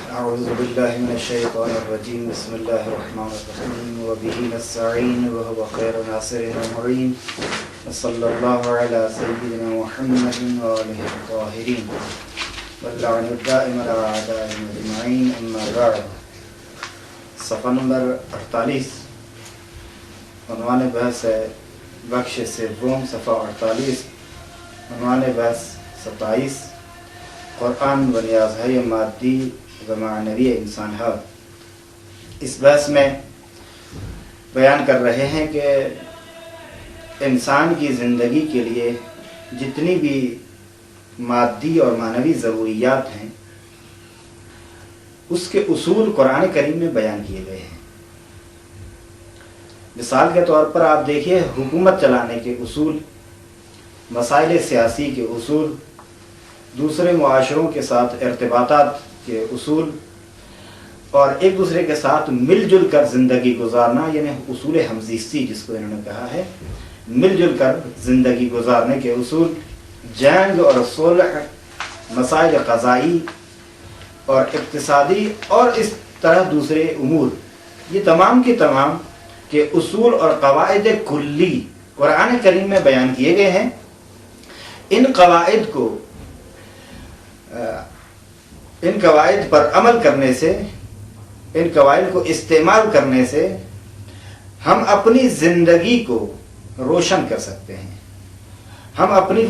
أعوذ بالله من الشيطان الرجيم بسم الله الرحمن الرحيم وبه نستعين وهو خير ناصر ومعين وصلى الله على سيدنا محمد وآله الطاهرين واللعن الدائم على أعدائهم أجمعين أما بعد. صفحہ نمبر 48 عنوان بحث ہے بخش سوم صفحہ 48 عنوان بحث 27 قرآن بنیاد ہے مادی و معنوی انسانیت. اس بحث میں بیان کر رہے ہیں کہ انسان کی زندگی کے لیے جتنی بھی مادی اور معنوی ضروریات ہیں اس کے اصول قرآن کریم میں بیان کیے گئے ہیں. مثال کے طور پر آپ دیکھیے حکومت چلانے کے اصول، مسائل سیاسی کے اصول، دوسرے معاشروں کے ساتھ ارتباطات کے اصول اور ایک دوسرے کے ساتھ مل جل کر زندگی گزارنا، یعنی اصول ہمزیستی جس کو انہوں نے کہا ہے، مل جل کر زندگی گزارنے کے اصول، جنگ اور صلح، مسائل قضائی اور اقتصادی اور اس طرح دوسرے امور، یہ تمام کے تمام کے اصول اور قواعد کلی قرآن کریم میں بیان کیے گئے ہیں. ان قواعد پر عمل کرنے سے، ان قواعد کو استعمال کرنے سے ہم اپنی زندگی کو روشن کر سکتے ہیں، ہم اپنی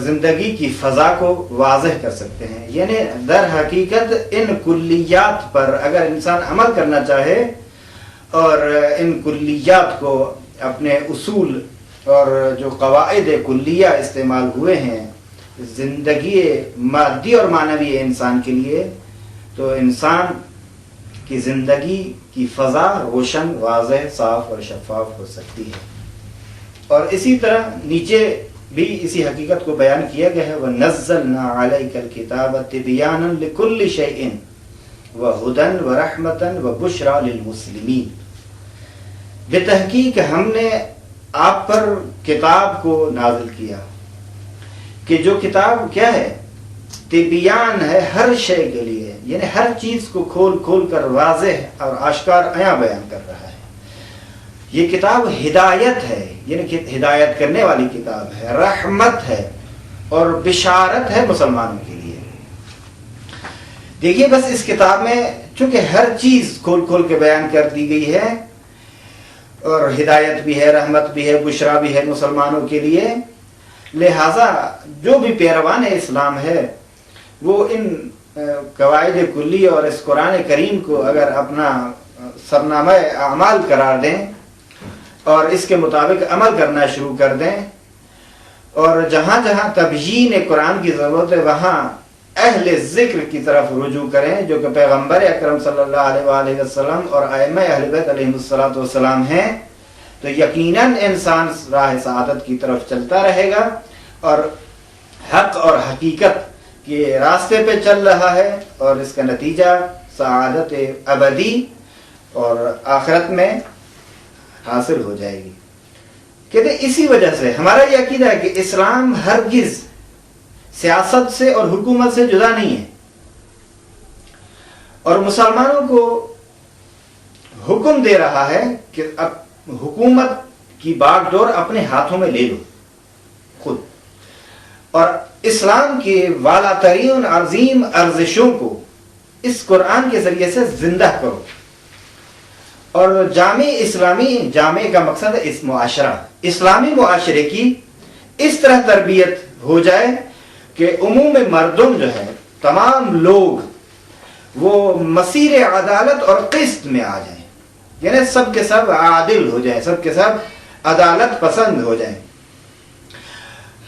زندگی کی فضا کو واضح کر سکتے ہیں. یعنی در حقیقت ان کلیات پر اگر انسان عمل کرنا چاہے اور ان کلیات کو اپنے اصول اور جو قواعد کلیہ استعمال ہوئے ہیں زندگی مادی اور معنوی انسان کے لیے، تو انسان کی زندگی کی فضا روشن، واضح، صاف اور شفاف ہو سکتی ہے. اور اسی طرح نیچے بھی اسی حقیقت کو بیان کیا گیا ہے وَنَزَّلْنَا عَلَيْكَ الْكِتَابَ تِبْيَانًا لِكُلِّ شَيْءٍ وَهُدًى وَرَحْمَةً وَبُشْرَى لِلْمُسْلِمِينَ. بے تحقیق ہم نے آپ پر کتاب کو نازل کیا کہ جو کتاب کیا ہے؟ تبیان ہے ہر شے کے لیے، یعنی ہر چیز کو کھول کھول کر واضح اور آشکار عیاں بیان کر رہا ہے. یہ کتاب ہدایت ہے، یعنی ہدایت کرنے والی کتاب ہے، رحمت ہے اور بشارت ہے مسلمانوں کے لیے. دیکھیے بس اس کتاب میں چونکہ ہر چیز کھول کھول کے بیان کر دی گئی ہے اور ہدایت بھی ہے، رحمت بھی ہے، بشرا بھی ہے مسلمانوں کے لیے، لہذا جو بھی پیروان اسلام ہے وہ ان قواعد کلی اور اس قرآن کریم کو اگر اپنا سرنامہ اعمال قرار دیں اور اس کے مطابق عمل کرنا شروع کر دیں اور جہاں جہاں تبیین قرآن کی ضرورت ہے وہاں اہل ذکر کی طرف رجوع کریں جو کہ پیغمبر اکرم صلی اللہ علیہ وآلہ وسلم اور ائمہ اہل بیت علیہم السلام ہیں، تو یقیناً انسان راہ سعادت کی طرف چلتا رہے گا اور حق اور حقیقت کے راستے پہ چل رہا ہے اور اس کا نتیجہ سعادت ابدی اور آخرت میں حاصل ہو جائے گی. کہتے اسی وجہ سے ہمارا یہ عقیدہ ہے کہ اسلام ہرگز سیاست سے اور حکومت سے جدا نہیں ہے اور مسلمانوں کو حکم دے رہا ہے کہ اب حکومت کی باغ ڈور اپنے ہاتھوں میں لے لو خود، اور اسلام کے والا ترین عظیم ارزشوں کو اس قرآن کے ذریعے سے زندہ کرو. اور جامع کا مقصد ہے اس معاشرہ، اسلامی معاشرے کی اس طرح تربیت ہو جائے کہ عموم مردم جو ہے، تمام لوگ وہ مسیر عدالت اور قسط میں آ جائیں، یعنی سب کے سب عادل ہو جائیں، سب کے سب عدالت پسند ہو جائیں.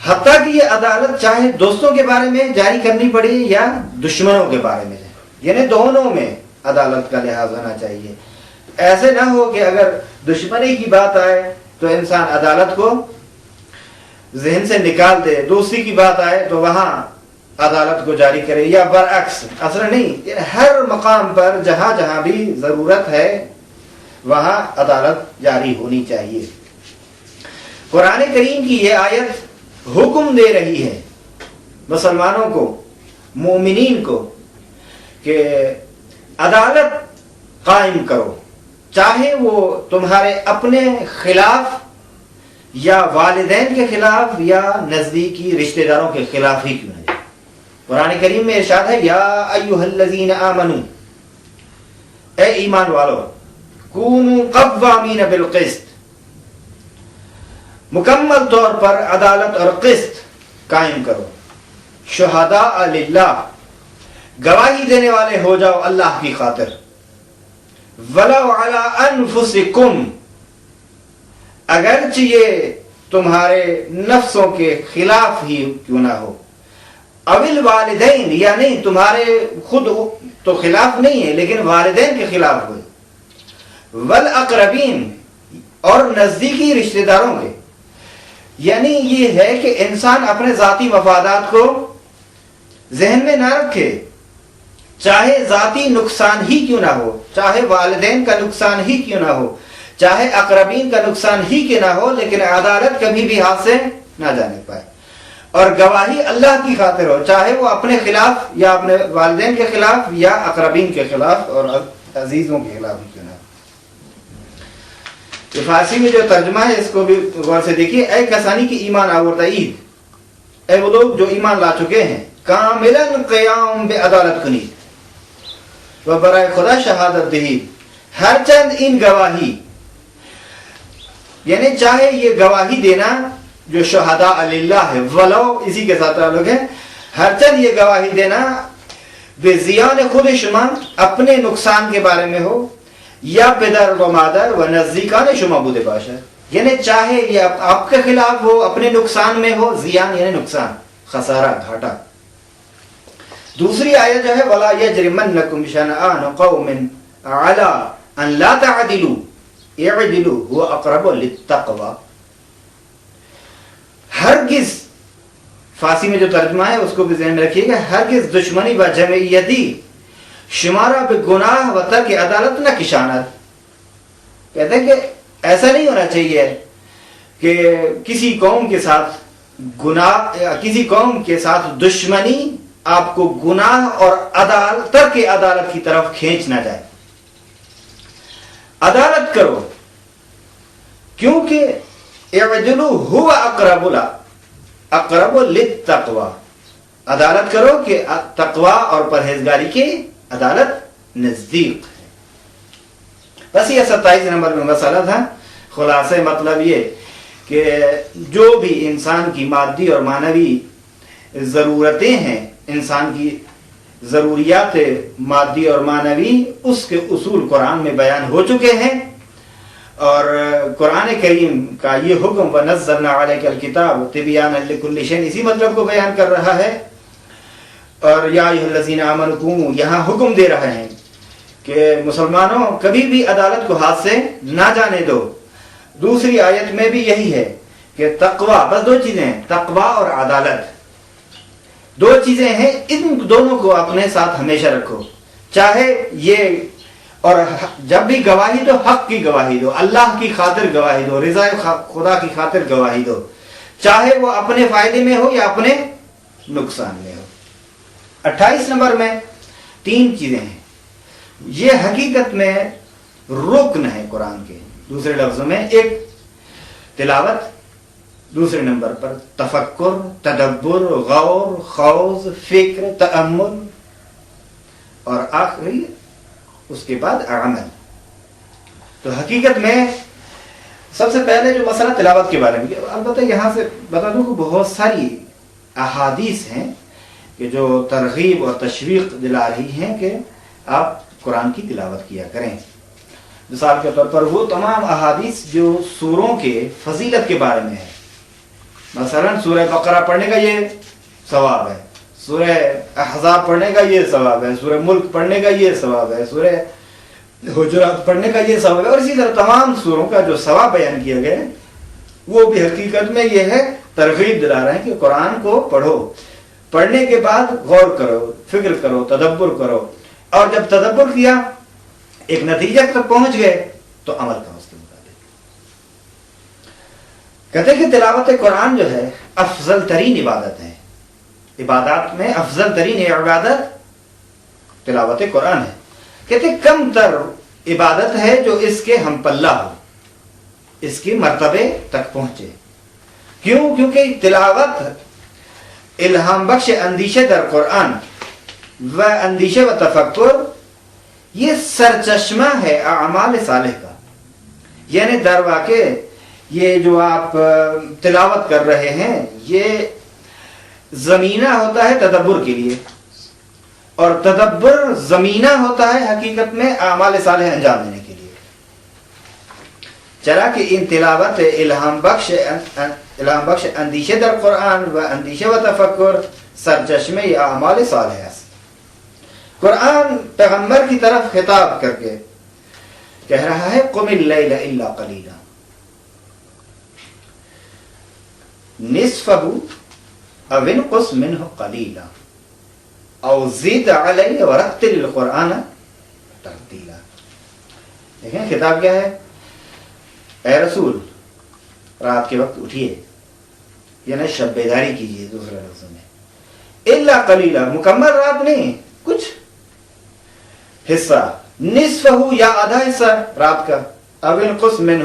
حتیٰ کہ یہ عدالت چاہے دوستوں کے بارے میں جاری کرنی پڑے یا دشمنوں کے بارے میں، یعنی دونوں میں عدالت کا لحاظ ہونا چاہیے. ایسے نہ ہو کہ اگر دشمنی کی بات آئے تو انسان عدالت کو ذہن سے نکال دے، دوستی کی بات آئے تو وہاں عدالت کو جاری کرے، یا برعکس. اصل نہیں، ہر مقام پر جہاں جہاں بھی ضرورت ہے وہاں عدالت جاری ہونی چاہیے. قرآن کریم کی یہ آیت حکم دے رہی ہے مسلمانوں کو، مومنین کو، کہ عدالت قائم کرو، چاہے وہ تمہارے اپنے خلاف یا والدین کے خلاف یا نزدیکی رشتہ داروں کے خلاف ہی کیوں نہ جائے۔ قرآن کریم میں ارشاد ہے یا ایھا الذین آمنوا، اے ایمان والو، کونوا قوامین بالقسط، مکمل طور پر عدالت اور قسط قائم کرو، شہداء للہ، گواہی دینے والے ہو جاؤ اللہ کی خاطر، ولو علی انفسکم، اگرچہ یہ تمہارے نفسوں کے خلاف ہی کیوں نہ ہو، اول والدین، یا نہیں تمہارے خود تو خلاف نہیں ہے لیکن والدین کے خلاف ہوئے، والاقربین، اور نزدیکی رشتہ داروں کے، یعنی یہ ہے کہ انسان اپنے ذاتی مفادات کو ذہن میں نہ رکھے، چاہے ذاتی نقصان ہی کیوں نہ ہو، چاہے والدین کا نقصان ہی کیوں نہ ہو، چاہے اقربین کا نقصان ہی کیوں نہ ہو، لیکن عدالت کبھی بھی ہاتھ سے نہ جانے پائے، اور گواہی اللہ کی خاطر ہو، چاہے وہ اپنے خلاف یا اپنے والدین کے خلاف یا اقربین کے خلاف اور عزیزوں کے خلاف ہی کیوں نہ ہو۔ یہ فارسی میں جو ترجمہ ہے اس کو بھی غور سے دیکھیے، اے کسانی کی ایمان آوردہ عید، اے وہ لوگ جو ایمان لا چکے ہیں، کاملاً قیام بے عدالت کنید و برائے خدا شہادت دہید، ہر چند ان گواہی، یعنی چاہے یہ گواہی دینا جو شہداء للہ ہے، ولو اسی کے ساتھ تعلق ہے، ہر چند یہ گواہی دینا بے زیان خود شما، اپنے نقصان کے بارے میں ہو، یا پدر و مادر و نزدیکان شما بوده باشد، یعنی چاہے یہ آپ کے خلاف ہو، اپنے نقصان میں ہو، زیان یعنی نقصان، خسارہ، گھاٹا۔ دوسری آیت جو ہے وَلَا يَجْرِمَنَّكُمْ شَنَآنُ قَوْمٍ عَلَىٰ أَن لَا تَعْدِلُوا اعْدِلُوا هُوَ أَقْرَبُ لِلتَّقْوَىٰ، ہرگز، فارسی میں جو ترجمہ ہے اس کو بھی ذہن میں رکھیے گا، ہرگز دشمنی و جمعیتی شمارہ بے گناہ و ترک عدالت نہ کشانت، کہتے ہیں کہ ایسا نہیں ہونا چاہیے کہ کسی قوم کے ساتھ گناہ، کسی قوم کے ساتھ دشمنی آپ کو گناہ اور ترک عدالت کی طرف کھینچ نہ جائے۔ عدالت کرو، کیونکہ اعدلوا هو اقرب للتقوی، عدالت کرو کہ تقوی اور پرہیزگاری کی عدالت نزدیک ہے۔ بس یہ 27 نمبر میں مسئلہ تھا۔ خلاصہ مطلب یہ کہ جو بھی انسان کی مادی اور معنوی ضرورتیں ہیں، انسان کی ضروریات مادی اور معنوی، اس کے اصول قرآن میں بیان ہو چکے ہیں، اور قرآن کریم کا یہ حکم وَنَزَّلْنَا عَلَيْكَ الْكِتَابَ تِبْيَانًا لِكُلِّ شَيْءٍ اسی مطلب کو بیان کر رہا ہے، اور یا ایھا الذین آمنوا قوموا یہاں حکم دے رہے ہیں کہ مسلمانوں کبھی بھی عدالت کو ہاتھ سے نہ جانے دو۔ دوسری آیت میں بھی یہی ہے کہ تقوی، بس دو چیزیں ہیں، تقوی اور عدالت، دو چیزیں ہیں، ان دونوں کو اپنے ساتھ ہمیشہ رکھو، چاہے یہ، اور جب بھی گواہی دو حق کی گواہی دو، اللہ کی خاطر گواہی دو، رضا خدا کی خاطر گواہی دو، چاہے وہ اپنے فائدے میں ہو یا اپنے نقصان میں ہو۔ 28 نمبر میں 3 چیزیں ہیں، یہ حقیقت میں رکن ہے قرآن کے، دوسرے لفظوں میں ایک تلاوت، دوسرے نمبر پر تفکر، تدبر، غور، خوض، فکر، تأمل، اور آخری اس کے بعد عمل۔ تو حقیقت میں سب سے پہلے جو مسئلہ تلاوت کے بارے میں، البتہ یہاں سے بتا دوں کہ بہت ساری احادیث ہیں کہ جو ترغیب اور تشویق دلا رہی ہیں کہ آپ قرآن کی تلاوت کیا کریں۔ مثال کے طور پر وہ تمام احادیث جو سوروں کے فضیلت کے بارے میں ہے، مثلا سورہ بقرہ پڑھنے کا یہ ثواب ہے، سورہ احزاب پڑھنے کا یہ ثواب ہے، سورہ ملک پڑھنے کا یہ ثواب ہے، سورہ حجرات پڑھنے کا یہ ثواب ہے، اور اسی طرح تمام سوروں کا جو ثواب بیان کیا گیا ہے وہ بھی حقیقت میں یہ ہے ترغیب دلا رہے ہیں کہ قرآن کو پڑھو، پڑھنے کے بعد غور کرو، فکر کرو، تدبر کرو، اور جب تدبر کیا ایک نتیجہ تک پہنچ گئے تو عمل کرو اس کے مطابق۔ کہتے ہیں کہ تلاوت قرآن جو ہے افضل ترین عبادت ہے، عبادات میں افضل ترین عبادت تلاوت قرآن ہے۔ کہتے کم تر عبادت ہے جو اس کے ہم پلہ ہو، اس کی مرتبے تک پہنچے. کیوں؟ کیونکہ تلاوت الہام بخش اندیشے در قرآن و اندیشے و تفکر یہ سرچشمہ ہے اعمال صالح کا. یعنی در واقع یہ جو آپ تلاوت کر رہے ہیں یہ زمینہ ہوتا ہے تدبر کے لیے، اور تدبر زمینہ ہوتا ہے حقیقت میں اعمال صالح انجام دینے کے لیے. چرا کہ ان تلاوت الہام بخش اندیشے در قرآن و اندیشے و تفکر سرچشمے اعمال صالح است. قرآن پیغمبر کی طرف خطاب کر کے کہہ رہا ہے قم اللیل الا قلیلا نصفہ او انقص منہ قلیلا او زد علیہ ورتل القرآن ترتیلا. دیکھیں خطاب کیا ہے؟ اے رسول رات کے وقت اٹھیے، یعنی شب بیداری کیجیے. دوسرے لفظوں میں الا قلیلا، مکمل رات نہیں، کچھ حصہ، نصف ہو یا آدھا حصہ رات کا، او انقص منہ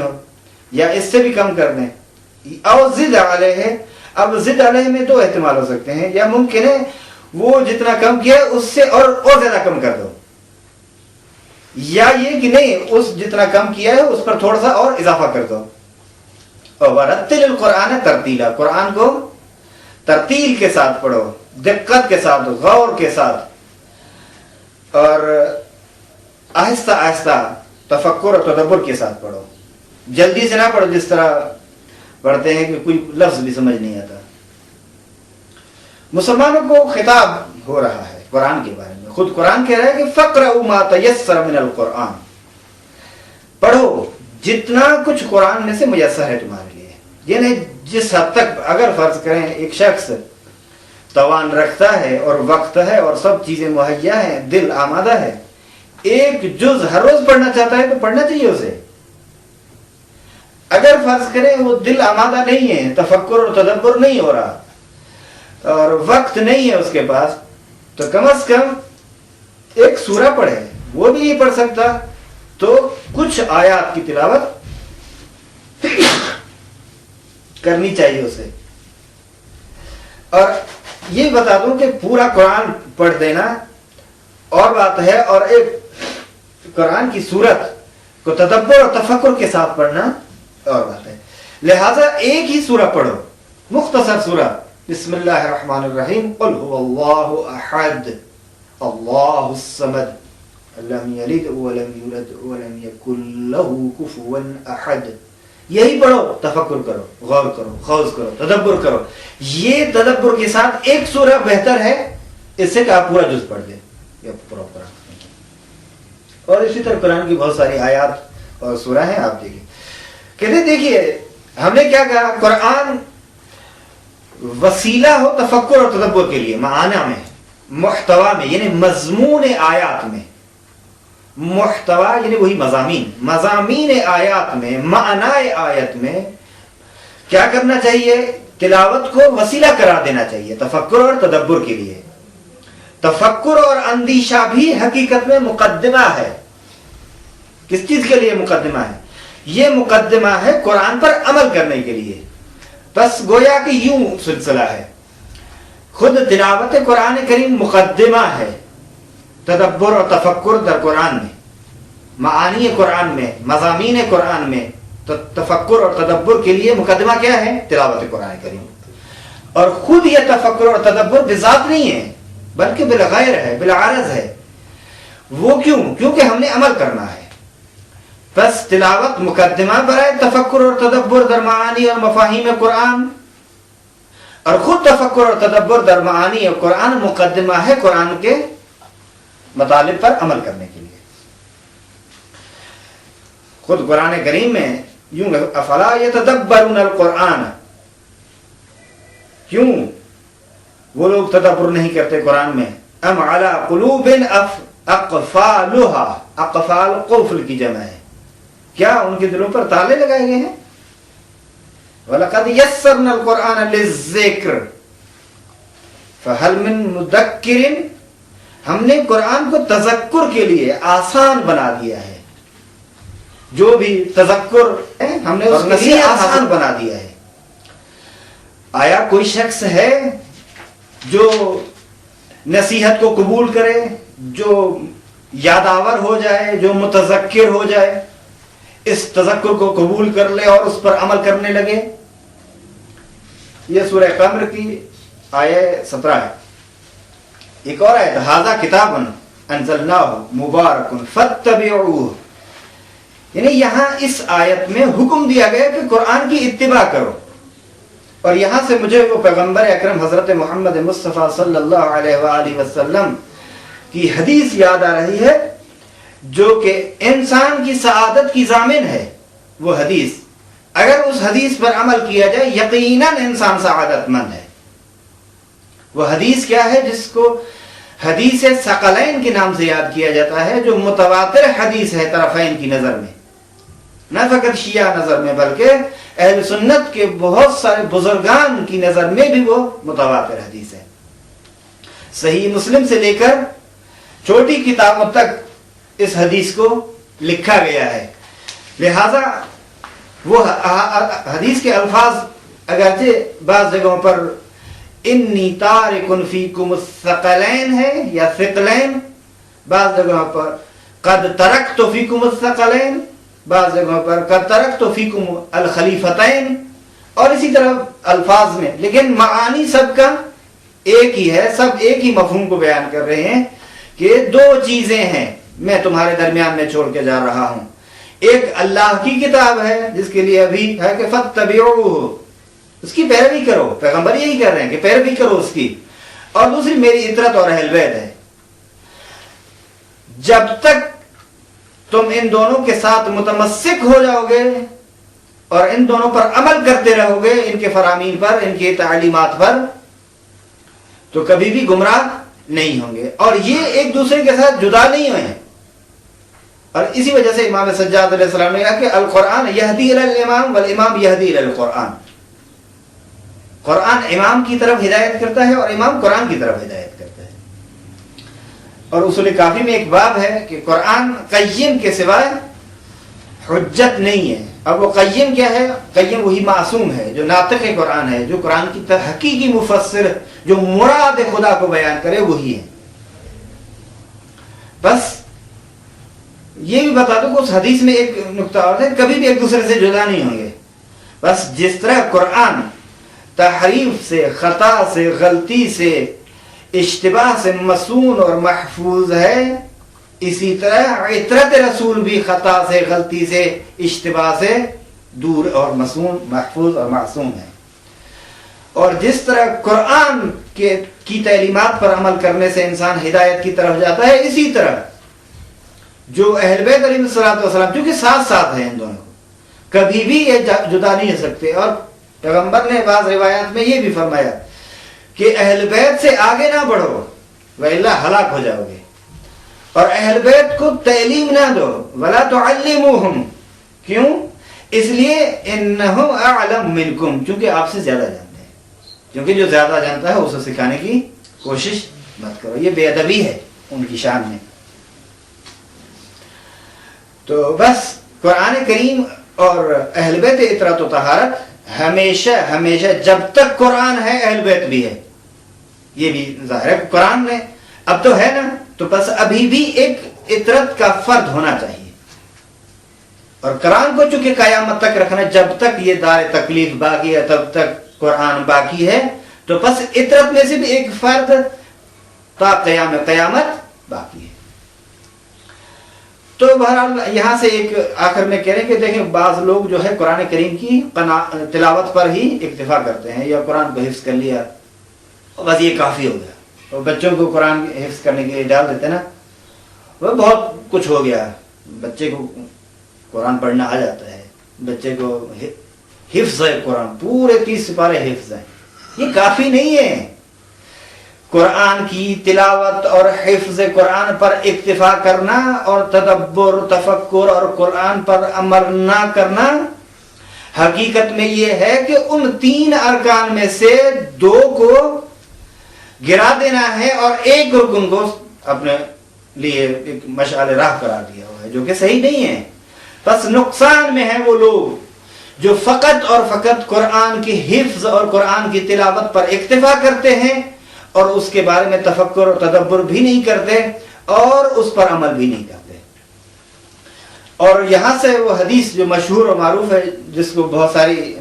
یا اس سے بھی کم کر دیں، او زد علیہ. اب زد علیہ میں دو احتمال ہو سکتے ہیں، یا ممکن ہے وہ جتنا کم کیا اس سے اور زیادہ کم کر دو، یا یہ کہ نہیں اس جتنا کم کیا ہے اس پر تھوڑا سا اور اضافہ کر دو. اور ورتل القرآن ترتیلا، قرآن کو ترتیل کے ساتھ پڑھو، دقت کے ساتھ، غور کے ساتھ، اور آہستہ آہستہ تفکر اور تدبر کے ساتھ پڑھو. جلدی سے نہ پڑھو جس طرح پڑھتے ہیں کہ کوئی لفظ بھی سمجھ نہیں آتا. مسلمانوں کو خطاب ہو رہا ہے قرآن کے بارے میں. خود قرآن کہہ رہا ہے کہ فَقْرَؤْا مَا تَيَسَّرَ مِنَ الْقُرْآنِ، پڑھو جتنا کچھ قرآن میں سے میسر ہے تمہارے لیے. یعنی جس حد تک اگر فرض کریں ایک شخص توان رکھتا ہے اور وقت ہے اور سب چیزیں مہیا ہیں، دل آمادہ ہے، ایک جز ہر روز پڑھنا چاہتا ہے تو پڑھنا چاہیے اسے. اگر فرض کریں وہ دل آمادہ نہیں ہے، تفکر اور تدبر نہیں ہو رہا اور وقت نہیں ہے اس کے پاس، تو کم از کم ایک سورہ پڑھے. وہ بھی نہیں پڑھ سکتا تو کچھ آیات کی تلاوت کرنی چاہیے اسے. اور یہ بتا دوں کہ پورا قرآن پڑھ دینا اور بات ہے، اور ایک قرآن کی سورت کو تدبر اور تفکر کے ساتھ پڑھنا اور بات ہے. لہذا ایک ہی سورہ پڑھو، مختصر سورہ، بسم اللہ الرحمن الرحیم، قل هو اللہ احد اللہ الصمد لم یلد ولم یولد ولم یکن له کفوا احد. یہی پڑھو، تفکر کرو، غور کرو، خوض کرو، تدبر کرو. یہ تدبر کے ساتھ ایک سورہ بہتر ہے اس سے کہ آپ پورا جز پڑھ دیں یا پورا قرآن. اور اسی طرح قرآن کی بہت ساری آیات اور سورہ ہیں، آپ دیکھیں. کہتے دیکھیے ہم نے کیا کہا، قرآن وسیلہ ہو تفکر اور تدبر کے لیے، معنی میں، محتوا میں، یعنی مضمون آیات میں. محتوا یعنی وہی مضامین آیات میں، معنی آیت میں کیا کرنا چاہیے؟ تلاوت کو وسیلہ قرار دینا چاہیے تفکر اور تدبر کے لیے. تفکر اور اندیشہ بھی حقیقت میں مقدمہ ہے. کس چیز کے لیے مقدمہ ہے؟ یہ مقدمہ ہے قرآن پر عمل کرنے کے لیے. بس گویا کہ یوں سلسلہ ہے. خود تلاوت قرآن کریم مقدمہ ہے، تدبر اور تفکر در قرآن میں، معانی قرآن میں، مضامین قرآن میں تفکر اور تدبر کے لیے مقدمہ کیا ہے؟ تلاوت قرآن کریم. اور خود یہ تفکر اور تدبر بذات نہیں ہے بلکہ بالغیر ہے، بالعرض ہے. وہ کیوں؟ کیونکہ ہم نے عمل کرنا ہے. بس تلاوت مقدمہ برائے تفکر اور تدبر در معانی اور مفاہیم قرآن، اور خود تفکر اور تدبر در معانی اور قرآن مقدمہ ہے قرآن کے مطالب پر عمل کرنے کے لیے. خود قرآن کریم میں یوں افلا یتدبرون القرآن، کیوں وہ لوگ تدبر نہیں کرتے قرآن میں؟ ام علی قلوب اقفالها، اقفال قفل کی جمع ہے، کیا ان کے دلوں پر تالے لگائے گئے ہیں؟ وَلَقَدْ يَسَّرْنَا الْقُرْآنَ لِلذِّكْرِ فَهَلْ مِن مُدَّكِّرٍ، ہم نے قرآن کو تذکر کے لیے آسان بنا دیا ہے. جو بھی تذکر ہے ہم نے اس کے لیے آسان بنا دیا ہے. آیا کوئی شخص ہے جو نصیحت کو قبول کرے، جو یادآور ہو جائے، جو متذکر ہو جائے، اس تذکر کو قبول کر لے اور اس پر عمل کرنے لگے؟ یہ سورہ قمر کی آیت 17 ہے. ایک اور آیت، ھذا کتاب انزلناہ مبارک فاتبعوہ. یعنی یہاں اس آیت میں حکم دیا گیا کہ قرآن کی اتباع کرو. اور یہاں سے مجھے وہ پیغمبر اکرم حضرت محمد مصطفیٰ صلی اللہ علیہ وآلہ وسلم کی حدیث یاد آ رہی ہے، جو کہ انسان کی سعادت کی ضامن ہے. وہ حدیث، اگر اس حدیث پر عمل کیا جائے یقیناً انسان سعادت مند ہے. وہ حدیث کیا ہے؟ جس کو حدیث ثقلین کے نام سے یاد کیا جاتا ہے، جو متواتر حدیث ہے طرفین کی نظر میں، نہ فقط شیعہ نظر میں بلکہ اہل سنت کے بہت سارے بزرگان کی نظر میں بھی وہ متواتر حدیث ہے. صحیح مسلم سے لے کر چھوٹی کتابوں تک اس حدیث کو لکھا گیا ہے. لہذا وہ حدیث کے الفاظ اگرچہ بعض جگہوں پر انی تارک فیکم الثقلین ہے یا ثقلین، بعض جگہوں پر قد ترکت فیکم الثقلین، بعض جگہوں پر قد ترکت فیکم الخلیفتین، اور اسی طرح الفاظ میں، لیکن معانی سب کا ایک ہی ہے. سب ایک ہی مفہوم کو بیان کر رہے ہیں کہ دو چیزیں ہیں میں تمہارے درمیان میں چھوڑ کے جا رہا ہوں. ایک اللہ کی کتاب ہے جس کے لیے ابھی ہے کہ فاتبعوہ، اس کی پیروی کرو. پیغمبر یہی کر رہے ہیں کہ پیروی کرو اس کی. اور دوسری میری اطرت اور اہل بیت ہے. جب تک تم ان دونوں کے ساتھ متمسک ہو جاؤ گے اور ان دونوں پر عمل کرتے رہو گے، ان کے فرامین پر، ان کی تعلیمات پر، تو کبھی بھی گمراہ نہیں ہوں گے. اور یہ ایک دوسرے کے ساتھ جدا نہیں ہوئے ہیں. اور اسی وجہ سے امام سجاد علیہ السلام نے کہا کہ القرآن یہدی الی الامام والامام یہدی الی القرآن. قرآن امام کی طرف ہدایت کرتا ہے اور امام قرآن کی طرف ہدایت کرتا ہے. اور اصول کافی میں ایک باب ہے کہ قرآن قیم کے سوائے حجت نہیں ہے. اب وہ قیم کیا ہے؟ قیم وہی معصوم ہے جو ناطق قرآن ہے، جو قرآن کی حقیقی مفسر، جو مراد خدا کو بیان کرے وہی ہے. بس یہ بھی بتا دوں کہ اس حدیث میں ایک نقطہ اور ہے، کبھی بھی ایک دوسرے سے جدا نہیں ہوں گے. بس جس طرح قرآن تحریف سے، خطا سے، غلطی سے، اشتباہ سے مصون اور محفوظ ہے، اسی طرح عطرت رسول بھی خطا سے، غلطی سے، اشتباہ سے دور اور مصون، محفوظ اور معصوم ہے. اور جس طرح قرآن کی تعلیمات پر عمل کرنے سے انسان ہدایت کی طرف جاتا ہے، اسی طرح جو اہل بیت علیہ الصلوۃ والسلام، کیونکہ ساتھ ساتھ ہیں ان دونوں کو، کبھی بھی یہ جدا نہیں ہو سکتے. اور پیغمبر نے بعض روایات میں یہ بھی فرمایا کہ اہل بیت سے آگے نہ بڑھو وَإِلَّا ہلاک ہو جاؤ گے. اور اہل بیت کو تعلیم نہ دو، وَلَا تُعَلِّمُوهُمْ. کیوں؟ اس لیے اِنَّهُمْ أَعْلَمُ مِنْكُمْ، چونکہ آپ سے زیادہ جانتے ہیں. کیونکہ جو زیادہ جانتا ہے اسے سکھانے کی کوشش مت کرو. یہ بے ادبی ہے ان کی شان میں. تو بس قرآن کریم اور اہل بیت اطرت و طہارت ہمیشہ ہمیشہ جب تک قرآن ہے اہل بیت بھی ہے. یہ بھی ظاہر ہے قرآن میں اب تو ہے نا، تو بس ابھی بھی ایک اطرت کا فرد ہونا چاہیے. اور قرآن کو چونکہ قیامت تک رکھنا، جب تک یہ دار تکلیف باقی ہے تب تک قرآن باقی ہے، تو بس اطرت میں سے بھی ایک فرد تا قیامت باقی ہے. تو بہرحال یہاں سے ایک آخر میں کہہ رہے ہیں کہ دیکھیں بعض لوگ جو ہے قرآن کریم کی تلاوت پر ہی اکتفا کرتے ہیں، یا قرآن کو حفظ کر لیا بس یہ کافی ہو گیا. اور بچوں کو قرآن حفظ کرنے کے لیے ڈال دیتے نا، وہ بہت کچھ ہو گیا. بچے کو قرآن پڑھنا آ جاتا ہے، بچے کو حفظ ہے قرآن، پورے 30 سپارے حفظ ہیں. یہ کافی نہیں ہے. قرآن کی تلاوت اور حفظ قرآن پر اکتفا کرنا اور تدبر، تفکر اور قرآن پر عمل نہ کرنا حقیقت میں یہ ہے کہ ان 3 ارکان میں سے 2 کو گرا دینا ہے اور ایک رکن کو اپنے لیے ایک مشعل راہ قرار دیا ہوا ہے، جو کہ صحیح نہیں ہے۔ بس نقصان میں ہیں وہ لوگ جو فقط اور فقط قرآن کی حفظ اور قرآن کی تلاوت پر اکتفا کرتے ہیں اور اس کے بارے میں تفکر اور تدبر بھی نہیں کرتے اور اس پر عمل بھی نہیں کرتے۔ اور یہاں سے وہ حدیث جو مشہور اور معروف ہے، جس کو بہت ساری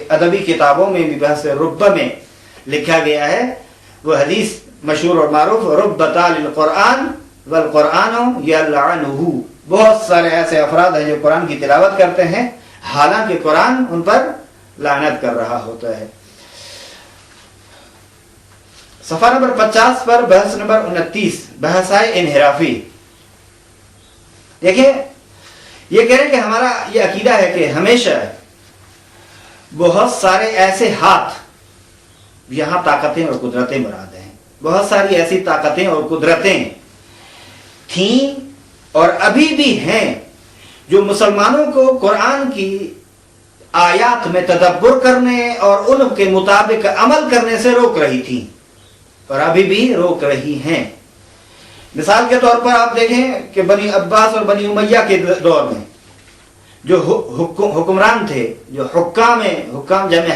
ادبی کتابوں میں بھی بحث رب میں لکھا گیا ہے، وہ حدیث مشہور اور معروف، رب تال القرآن والقرآن یلعنہ، بہت سارے ایسے افراد ہیں جو قرآن کی تلاوت کرتے ہیں حالانکہ قرآن ان پر لعنت کر رہا ہوتا ہے۔ صفحہ نمبر 50 پر بحث نمبر 29، بحثائے انحرافی۔ دیکھیں، یہ کہہ رہے ہیں کہ ہمارا یہ عقیدہ ہے کہ ہمیشہ بہت سارے ایسے ہاتھ، یہاں طاقتیں اور قدرتیں مراد ہیں، بہت ساری ایسی طاقتیں اور قدرتیں تھیں اور ابھی بھی ہیں جو مسلمانوں کو قرآن کی آیات میں تدبر کرنے اور ان کے مطابق عمل کرنے سے روک رہی تھیں اور ابھی بھی روک رہی ہیں۔ مثال کے طور پر آپ دیکھیں کہ بنی عباس اور بنی امیہ کے دور میں جو حکمران تھے، جو حکام جمع